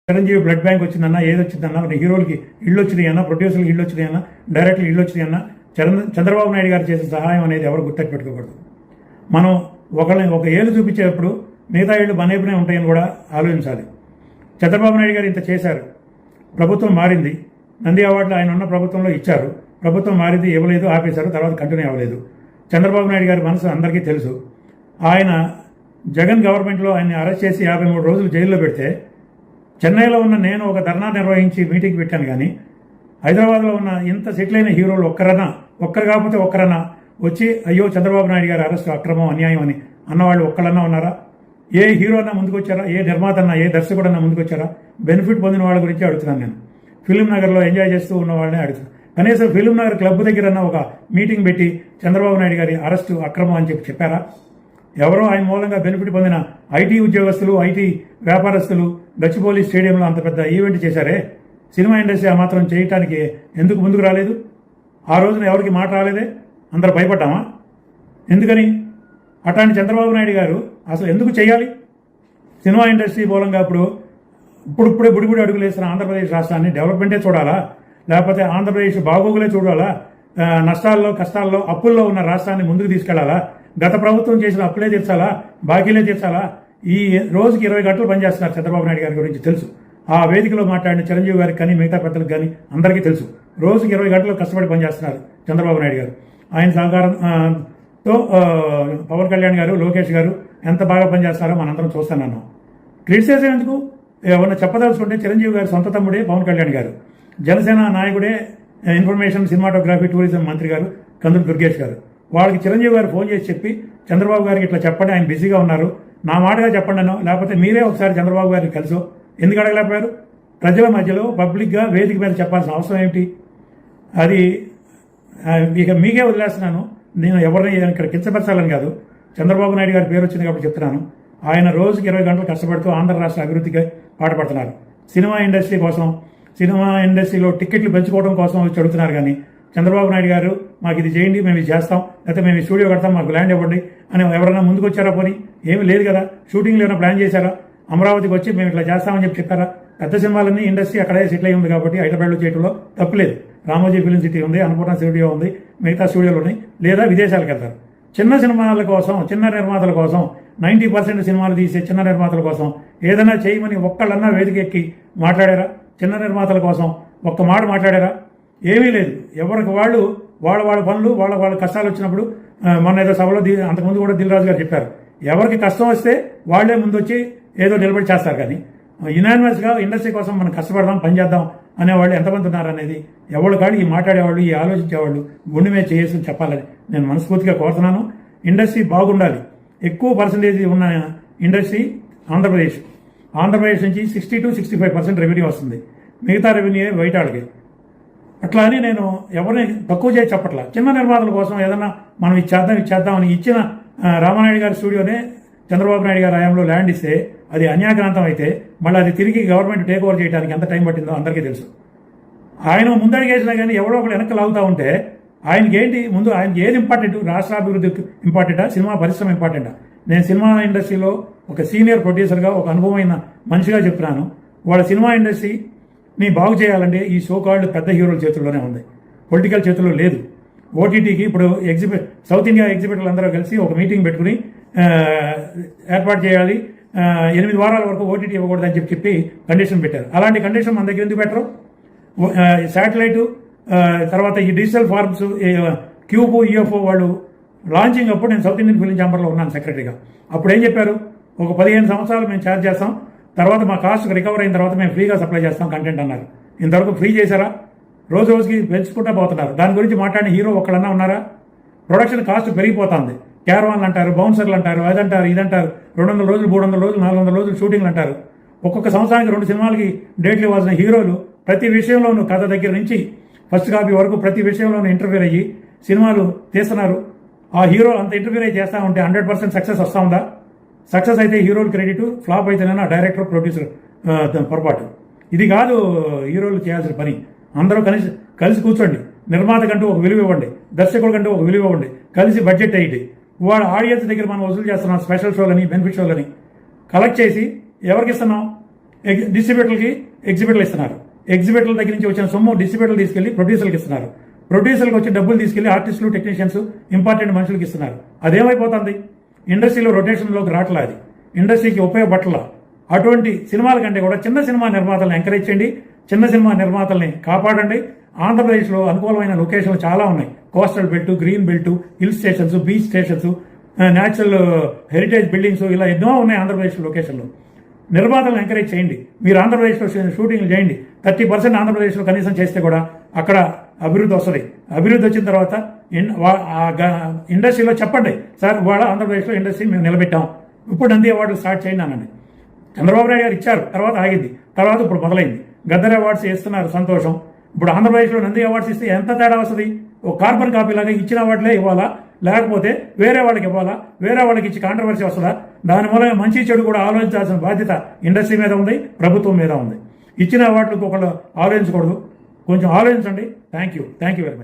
Chiranjeevi blood bank వచ్చిందన్నా, ఏది వచ్చిందన్నా, హీరోలకి ఇళ్ళు వచ్చినాయన్నా, ప్రొడ్యూసర్కి ఇళ్ళు వచ్చినాయన్నా, డైరెక్టర్లు ఇళ్ళు వచ్చినాయన్నా, చంద్రబాబు నాయుడు గారు చేసే సహాయం అనేది ఎవరు గుర్తుపెట్టుకోకూడదు. మనం ఒక ఏళ్ళు చూపించేటప్పుడు మిగతా ఏళ్ళు బనేపునే ఉంటాయని కూడా ఆలోచించాలి. చంద్రబాబు నాయుడు గారు ఇంత చేశారు, ప్రభుత్వం మారింది, నంది అవార్డులు ఆయన ఉన్న ప్రభుత్వంలో ఇచ్చారు, ప్రభుత్వం మారింది, ఇవ్వలేదు, ఆపేశారు, తర్వాత కంటిన్యూ అవ్వలేదు. చంద్రబాబు నాయుడు గారి మనసు అందరికీ తెలుసు. ఆయన జగన్ గవర్నమెంట్లో ఆయన్ని అరెస్ట్ చేసి 53 రోజులు జైల్లో పెడితే చెన్నైలో ఉన్న నేను ఒక ధర్నా నిర్వహించి మీటింగ్ పెట్టాను. కానీ హైదరాబాద్లో ఉన్న ఇంత సెటిల్ అయిన హీరోలు ఒక్కరు కాకపోతే ఒక్కరన్నా వచ్చి అయ్యో చంద్రబాబు నాయుడు గారి అరెస్ట్ అక్రమం, అన్యాయం అని అన్నవాళ్ళు ఒక్కళ్ళన్నా ఉన్నారా? ఏ హీరో అన్నా ముందుకొచ్చారా? ఏ నిర్మాత అన్నా, ఏ దర్శకుడు అన్నా ముందుకొచ్చారా? బెనిఫిట్ పొందిన వాళ్ళ గురించి అడుగుతున్నాను నేను. ఫిలిం నగర్లో ఎంజాయ్ చేస్తూ ఉన్న వాళ్ళని అడుగుతున్నాను. కనీసం ఫిలిం నగర్ క్లబ్ దగ్గర ఒక మీటింగ్ పెట్టి చంద్రబాబు నాయుడు గారి అరెస్టు అక్రమం అని చెప్పారా? ఎవరో ఆయన మూలంగా బెనిఫిట్ పొందిన ఐటీ ఉద్యోగస్తులు, ఐటీ వ్యాపారస్తులు గచ్చిబౌలి స్టేడియంలో అంత పెద్ద ఈవెంట్ చేశారే, సినిమా ఇండస్ట్రీ ఆ మాత్రం చేయటానికి ఎందుకు ముందుకు రాలేదు? ఆ రోజున ఎవరికి మాట రాలేదే? అందరూ భయపడ్డామా? ఎందుకని? అట్లాంటి చంద్రబాబు నాయుడు గారు అసలు ఎందుకు చేయాలి? సినిమా ఇండస్ట్రీ మూలంగా ఇప్పుడిప్పుడే బుడిబుడి అడుగులు వేస్తున్న ఆంధ్రప్రదేశ్ రాష్ట్రాన్ని డెవలప్మెంటే చూడాలా, లేకపోతే ఆంధ్రప్రదేశ్ బాగోగులే చూడాలా? నష్టాల్లో, కష్టాల్లో, అప్పుల్లో ఉన్న రాష్ట్రాన్ని ముందుకు తీసుకెళ్లాలా? గత ప్రభుత్వం చేసిన అప్పులే తీర్చాలా, బాకీలే తీర్చాలా? ఈ రోజుకి 20 గంటలు పనిచేస్తున్నారు చంద్రబాబు నాయుడు గారి గురించి తెలుసు. ఆ వేదికలో మాట్లాడిన చిరంజీవి గారికి కానీ మిగతా పెద్దలకు కానీ అందరికీ తెలుసు. రోజుకి 20 గంటలు కష్టపడి పనిచేస్తున్నారు చంద్రబాబు నాయుడు గారు. ఆయన సహకారంతో పవన్ కళ్యాణ్ గారు, లోకేష్ గారు ఎంత బాగా పనిచేస్తారో మనందరం చూస్తానన్నాం. క్రిటిసైజ్ ఎందుకు? ఏమన్నా చెప్పదలుచుకుంటే చిరంజీవి గారు సొంత తమ్ముడే పవన్ కళ్యాణ్ గారు, జనసేన నాయకుడే ఇన్ఫర్మేషన్, సినిమాటోగ్రఫీ, టూరిజం మంత్రి గారు కందులు దుర్గేష్ గారు. వాళ్ళకి చిరంజీవి గారు ఫోన్ చేసి చెప్పి చంద్రబాబు గారికి ఇట్లా చెప్పండి, ఆయన బిజీగా ఉన్నారు, నా మాటగా చెప్పండి అన్నో, లేకపోతే మీరే ఒకసారి చంద్రబాబు గారిని కలిసో ఎందుకు అడగలేకపోయారు? ప్రజల మధ్యలో పబ్లిక్గా వేదిక మీద చెప్పాల్సిన అవసరం ఏమిటి? అది ఇక మీకే వదిలేస్తున్నాను. నేను ఎవరిని ఇక్కడ కించపరచాలని కాదు, చంద్రబాబు నాయుడు గారి పేరు వచ్చింది కాబట్టి చెప్తున్నాను. ఆయన రోజుకి 20 గంటలు కష్టపడుతూ ఆంధ్ర రాష్ట్ర అభివృద్ధికి పాటుపడుతున్నారు. సినిమా ఇండస్ట్రీ కోసం, సినిమా ఇండస్ట్రీలో టికెట్లు పెంచుకోవడం కోసం వచ్చి అడుగుతున్నారు. కానీ చంద్రబాబు నాయుడు గారు మాకు ఇది చేయండి, మేము ఇది చేస్తాం, లేకపోతే మేము ఈ స్టూడియో కడతాం, మాకు ల్యాండ్ ఇవ్వండి అని ఎవరైనా ముందుకు వచ్చారా? పోనీ ఏమీ లేదు కదా. షూటింగ్లు ఏమైనా ప్లాన్ చేశారా? అమరావతికి వచ్చి మేము ఇట్లా చేస్తామని చెప్పారా? పెద్ద సినిమాలన్నీ ఇండస్ట్రీ అక్కడే సెటిల్ అయి ఉంది కాబట్టి హైదరాబాద్లో చేయడంలో తప్పులేదు. రామోజీ ఫిలిం సిటీ ఉంది, అన్నపూర్ణ స్టూడియో ఉంది, మిగతా స్టూడియోలు ఉన్నాయి. లేదా విదేశాలకు వెళ్తారు. చిన్న సినిమాల కోసం, చిన్న నిర్మాతల కోసం, 90% సినిమాలు తీసే చిన్న నిర్మాతల కోసం ఏదైనా చేయమని ఒక్కళ్ళన్నా వేదిక ఎక్కి మాట్లాడారా? చిన్న నిర్మాతల కోసం ఒక్క మాట మాట్లాడారా? ఏమీ లేదు. ఎవరికి వాళ్ళు వాళ్ళ పనులు, వాళ్ళ కష్టాలు వచ్చినప్పుడు మొన్న ఏదో సభలో అంతకుముందు కూడా దిల్ రాజు గారు చెప్పారు, ఎవరికి కష్టం వస్తే వాళ్లే ముందు వచ్చి ఏదో నిలబడి చేస్తారు. కానీ యునానిమస్గా ఇండస్ట్రీ కోసం మనం కష్టపడదాం, పనిచేద్దాం అనేవాళ్ళు ఎంతమంది ఉన్నారనేది ఎవరు కాదు. ఈ మాట్లాడేవాళ్ళు, ఈ ఆలోచించేవాళ్ళు గుండె మీద చేసి చెప్పాలని నేను మనస్ఫూర్తిగా కోరుతున్నాను. ఇండస్ట్రీ బాగుండాలి. ఎక్కువ పర్సంటేజ్ ఉన్న ఇండస్ట్రీ ఆంధ్రప్రదేశ్ నుంచి 60 to 65% రెవెన్యూ వస్తుంది. మిగతా రెవెన్యూ బయట వాళ్ళకి. అట్లా అని నేను ఎవరిని తక్కువ చేసి చెప్పట్లా. చిన్న నిర్మాతల కోసం ఏదన్నా మనం ఇచ్చేద్దాం అని ఇచ్చిన రామానాయుడు గారి స్టూడియోనే చంద్రబాబు నాయుడు గారి హయాంలో ల్యాండ్ ఇస్తే అది అన్యాక్రాంతం అయితే మళ్ళీ అది తిరిగి గవర్నమెంట్ టేక్ ఓవర్ చేయడానికి ఎంత టైం పట్టిందో అందరికీ తెలుసు. ఆయన ముందడిగేసినా కానీ ఎవరో ఒకరు వెనక్కి లాగుతూ ఉంటే ఆయనకి ఏంటి? ముందు ఆయనకి ఏది ఇంపార్టెంట్? రాష్ట్రాభివృద్ధి ఇంపార్టెంటా, సినిమా పరిశ్రమ ఇంపార్టెంటా? నేను సినిమా ఇండస్ట్రీలో ఒక సీనియర్ ప్రొడ్యూసర్గా, ఒక అనుభవమైన మనిషిగా చెప్తున్నాను. వాళ్ళ సినిమా ఇండస్ట్రీని బాగు చేయాలంటే ఈ షోకాల్డ్ పెద్ద హీరోల చేతుల్లోనే ఉంది, పొలిటికల్ చేతుల్లో లేదు. ఓటీటీకి ఇప్పుడు సౌత్ ఇండియా ఎగ్జిబిటర్లు అందరూ కలిసి ఒక మీటింగ్ పెట్టుకుని ఏర్పాటు చేయాలి, 8 వారాల వరకు ఓటీటీ ఇవ్వకూడదని చెప్పి కండిషన్ పెట్టారు. అలాంటి కండిషన్ మన దగ్గర ఎందుకు పెట్టరు? శాటిలైటు తర్వాత ఈ డిజిటల్ ఫార్మ్స్, క్యూబ్, యూఎఫ్ఓ వాళ్ళు లాంచింగ్ అప్పుడు నేను సౌత్ ఇండియన్ ఫిలిం ఛాంబర్లో ఉన్నాను సెక్రటరీగా. అప్పుడు ఏం చెప్పారు? ఒక 15 సంవత్సరాలు మేము ఛార్జ్ చేస్తాం, తర్వాత మా కాస్ట్ రికవర్ అయిన తర్వాత మేము ఫ్రీగా సప్లై చేస్తాం కంటెంట్ అన్నారు. ఇంతవరకు ఫ్రీ చేశారా? రోజుకి పెంచుకుంటా పోతున్నారు. దాని గురించి మాట్లాడిన హీరో ఒక్కళ్ళన్నా ఉన్నారా? ప్రొడక్షన్ కాస్ట్ పెరిగిపోతుంది. క్యారవాన్లు అంటారు, బౌన్సర్లు అంటారు, అదంటారు, ఇదంటారు, 200 రోజులు, 300 రోజులు, 400 రోజులు షూటింగ్లు అంటారు. ఒక్కొక్క సంవత్సరానికి 2 సినిమాలకి డేట్లు ఇవ్వాల్సిన హీరోలు ప్రతి విషయంలోనూ, కథ దగ్గర నుంచి ఫస్ట్ కాపీ వరకు ప్రతి విషయంలోనూ ఇంటర్ఫీర్ అయ్యి సినిమాలు తీస్తున్నారు. ఆ హీరో అంత ఇంటర్ఫీర్ అయ్యి చేస్తూ ఉంటే 100% సక్సెస్ వస్తూ ఉందా? సక్సెస్ అయితే హీరోలు క్రెడిట్, ఫ్లాప్ అయితేనే డైరెక్టర్, ప్రొడ్యూసర్ పొరపాటు. ఇది కాదు హీరోలు చేయాల్సిన పని. అందరూ కలిసి కూర్చోండి, నిర్మాత కంటూ ఒక విలువ ఇవ్వండి, దర్శకుడు కంటూ ఒక విలువ ఇవ్వండి, కలిసి బడ్జెట్ అయ్యింది. వాళ్ళ ఆడియన్స్ దగ్గర మనం వసూలు చేస్తున్నాం స్పెషల్ షోలని, బెనిఫిట్ షోలని కలెక్ట్ చేసి ఎవరికి ఇస్తున్నాం? డిస్ట్రిబ్యూటర్లకి ఎగ్జిబిటర్లు ఇస్తున్నారు. ఎగ్జిబిటర్ల దగ్గర నుంచి వచ్చిన సొమ్ము డిస్ట్రిబ్యూటర్లు తీసుకెళ్లి ప్రొడ్యూసర్లకు ఇస్తున్నారు. ప్రొడ్యూసర్లకు వచ్చి డబ్బులు తీసుకెళ్లి ఆర్టిస్టులు, టెక్నీషియన్స్, ఇంపార్టెంట్ మనుషులకు ఇస్తున్నారు. అదేమైపోతుంది? ఇండస్ట్రీలో రొటేషన్లోకి రావట్లా, అది ఇండస్ట్రీకి ఉపయోగపట్ల. అటువంటి సినిమాల కంటే కూడా చిన్న సినిమా నిర్మాతలను ఎంకరేజ్ చేయండి, చిన్న సినిమా నిర్మాతల్ని కాపాడండి. ఆంధ్రప్రదేశ్లో అనుకూలమైన లొకేషన్లు చాలా ఉన్నాయి. Coastal belt, green belt, hill stations, beach stations, natural heritage buildings, ఇలా ఎన్నో ఉన్నాయి ఆంధ్రప్రదేశ్ లొకేషన్లు. నిర్మాతలను ఎంకరేజ్ చేయండి. మీరు ఆంధ్రప్రదేశ్లో షూటింగ్లు చేయండి. 30% ఆంధ్రప్రదేశ్లో కనీసం చేస్తే కూడా అక్కడ అభివృద్ధి వస్తుంది. అభివృద్ధి వచ్చిన తర్వాత ఇండస్ట్రీలో చెప్పండి, సార్ ఇవాళ ఆంధ్రప్రదేశ్లో ఇండస్ట్రీ మేము నిలబెట్టాం, ఇప్పుడు నంది అవార్డులు స్టార్ట్ చేయండి అనండి. చంద్రబాబు నాయుడు గారు ఇచ్చారు, తర్వాత ఆగింది, తర్వాత ఇప్పుడు మొదలైంది. గద్దర్ అవార్డ్స్ ఇస్తున్నారు, సంతోషం. ఇప్పుడు ఆంధ్రప్రదేశ్లో నంది అవార్డ్స్ ఇస్తే ఎంత తేడా వస్తుంది? ఒక కార్బన్ కాపీ లాగా ఇచ్చిన వాటిలే ఇవ్వాలా, లేకపోతే వేరే వాళ్ళకి ఇవ్వాలా? వేరే వాళ్ళకి ఇచ్చి కాంట్రవర్సీ వస్తుందా? దాని మూలంగా మంచి చెడు కూడా ఆలోచించాల్సిన బాధ్యత ఇండస్ట్రీ మీద ఉంది, ప్రభుత్వం మీద ఉంది. ఇచ్చిన వాటికి ఒకళ్ళు ఆలోచించకూడదు, కొంచెం ఆలోచించండి. Thank you very much.